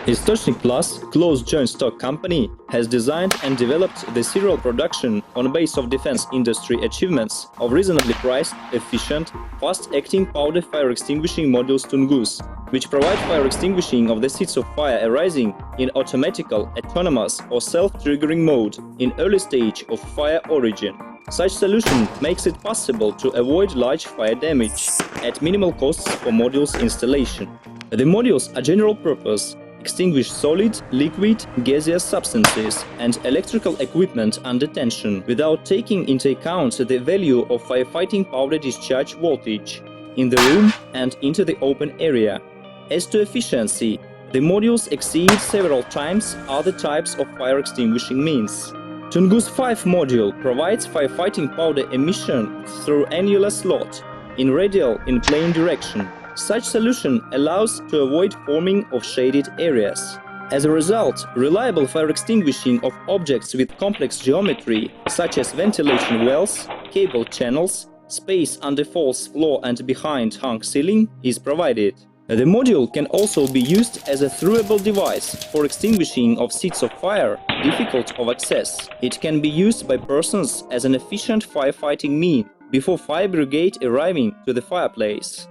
Источник Plus, closed joint stock company, has designed and developed the serial production on base of defense industry achievements of reasonably priced, efficient, fast-acting powder fire extinguishing modules Tungus, which provide fire extinguishing of the seeds of fire arising in automatical, autonomous or self-triggering mode in early stage of fire origin. Such solution makes it possible to avoid large fire damage at minimal costs for modules installation. The modules are general purpose, extinguish solid, liquid, gaseous substances and electrical equipment under tension without taking into account the value of firefighting powder discharge voltage in the room and into the open area. As to efficiency, the modules exceed several times other types of fire extinguishing means. Tungus 5 module provides firefighting powder emission through annular slot in radial in plane direction. Such solution allows to avoid forming of shaded areas. As a result, reliable fire extinguishing of objects with complex geometry, such as ventilation wells, cable channels, space under false floor and behind hung ceiling, is provided. The module can also be used as a throughable device for extinguishing of seeds of fire difficult of access. It can be used by persons as an efficient firefighting mean before fire brigade arriving to the fireplace.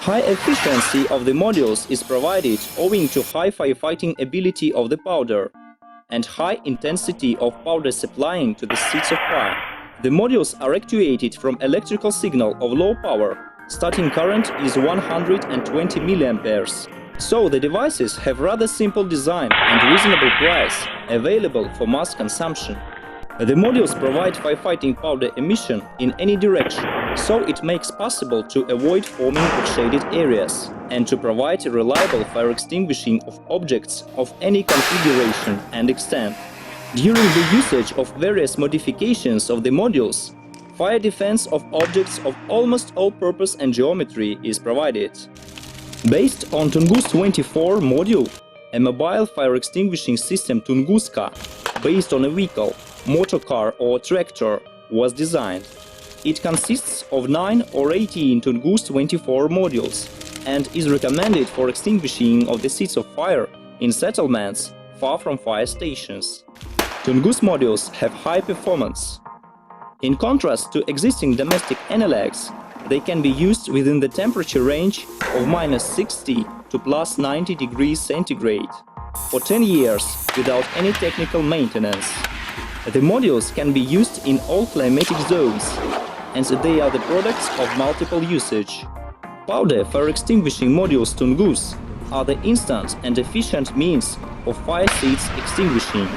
High efficiency of the modules is provided owing to high firefighting ability of the powder and high intensity of powder supplying to the seeds of fire. The modules are actuated from electrical signal of low power. Starting current is 120 mA. So the devices have rather simple design and reasonable price, available for mass consumption. The modules provide firefighting powder emission in any direction, so it makes possible to avoid forming of shaded areas and to provide reliable fire extinguishing of objects of any configuration and extent. During the usage of various modifications of the modules, fire defense of objects of almost all purpose and geometry is provided. Based on Tungus 24 module, a mobile fire extinguishing system Tunguska, based on a vehicle, motor car or tractor, was designed. It consists of 9 or 18 Tungus 24 modules and is recommended for extinguishing of the seeds of fire in settlements far from fire stations. Tungus modules have high performance. In contrast to existing domestic analogs, they can be used within the temperature range of -60 to +90 degrees centigrade for 10 years without any technical maintenance. The modules can be used in all climatic zones, and they are the products of multiple usage. Powder fire extinguishing modules Tungus are the instant and efficient means of fire seeds extinguishing.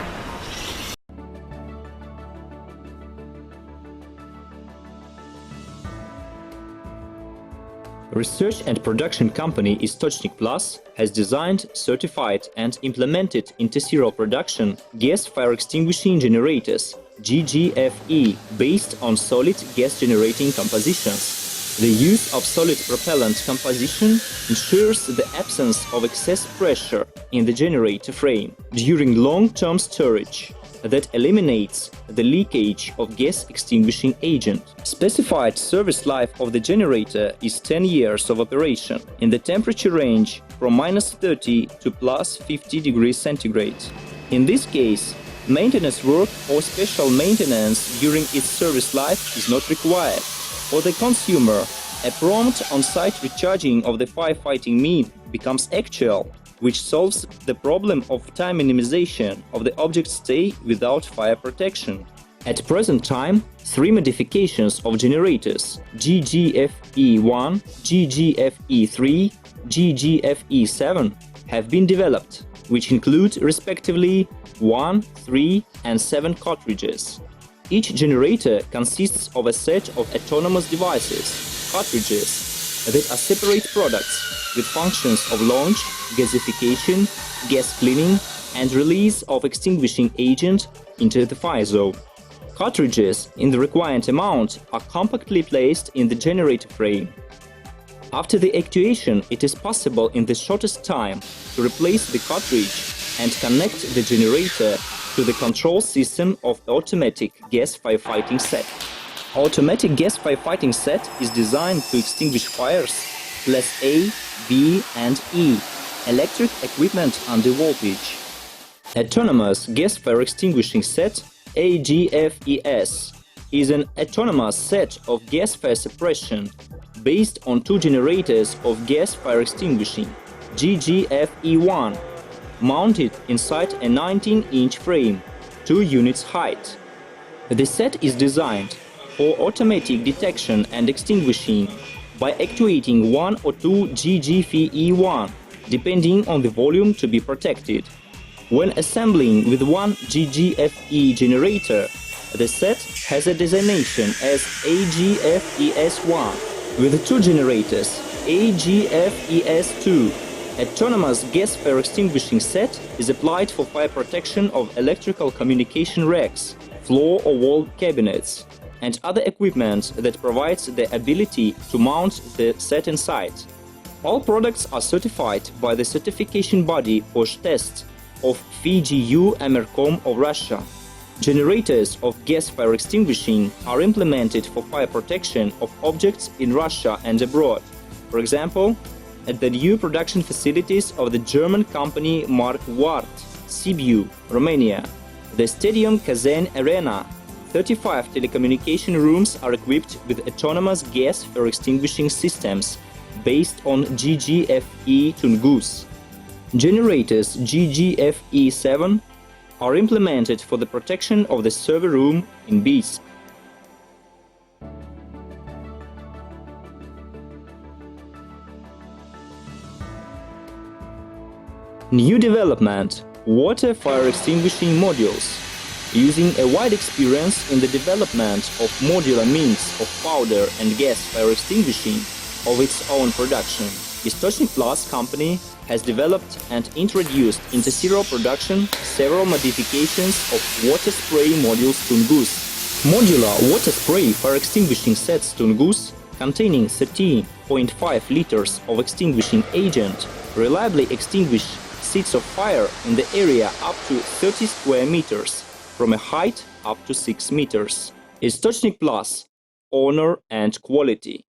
Research and production company Источник Plus has designed, certified and implemented into serial production gas fire extinguishing generators GGFE based on solid gas generating compositions. The use of solid propellant composition ensures the absence of excess pressure in the generator frame during long-term storage. That eliminates the leakage of gas extinguishing agent. Specified service life of the generator is 10 years of operation in the temperature range from -30 to +50 degrees centigrade. In this case, maintenance work or special maintenance during its service life is not required. For the consumer, a prompt on-site recharging of the firefighting mean becomes actual, which solves the problem of time minimization of the object stay without fire protection. At present time, 3 modifications of generators GGFE1, GGFE3, GGFE7 have been developed, which include respectively 1, 3 and 7 cartridges. Each generator consists of a set of autonomous devices, cartridges, that are separate products with functions of launch, gasification, gas cleaning and release of extinguishing agent into the fire zone. Cartridges in the required amount are compactly placed in the generator frame. After the actuation, it is possible in the shortest time to replace the cartridge and connect the generator to the control system of automatic gas firefighting set. Automatic gas firefighting set is designed to extinguish fires class A, B and E Electric equipment under voltage. Autonomous gas fire extinguishing set AGFES is an autonomous set of gas fire suppression based on two generators of gas fire extinguishing GGFE1 mounted inside a 19-inch frame, 2 units height. The set is designed for automatic detection and extinguishing by actuating one or two GGFE1 depending on the volume to be protected. When assembling with one GGFE generator, the set has a designation as AGFES1. With two generators, AGFES2, autonomous gas fire extinguishing set is applied for fire protection of electrical communication racks, floor or wall cabinets, and other equipment that provides the ability to mount the set inside. All products are certified by the certification body Posh Test of FGU Emercom of Russia. Generators of gas fire extinguishing are implemented for fire protection of objects in Russia and abroad. For example, at the new production facilities of the German company Mark Ward, Sibiu, Romania, the Stadium Kazan Arena, 35 telecommunication rooms are equipped with autonomous gas fire extinguishing systems based on GGFE Tungus. Generators GGFE7 are implemented for the protection of the server room in Bees. New development: water fire extinguishing modules. Using a wide experience in the development of modular means of powder and gas fire extinguishing of its own production, Источник Plus company has developed and introduced into serial production several modifications of water spray modules Tungus. Modular water spray fire extinguishing sets Tungus, containing 13.5 liters of extinguishing agent, reliably extinguish seats of fire in the area up to 30 square meters, from a height up to 6 meters. Источник Plus, honor and quality.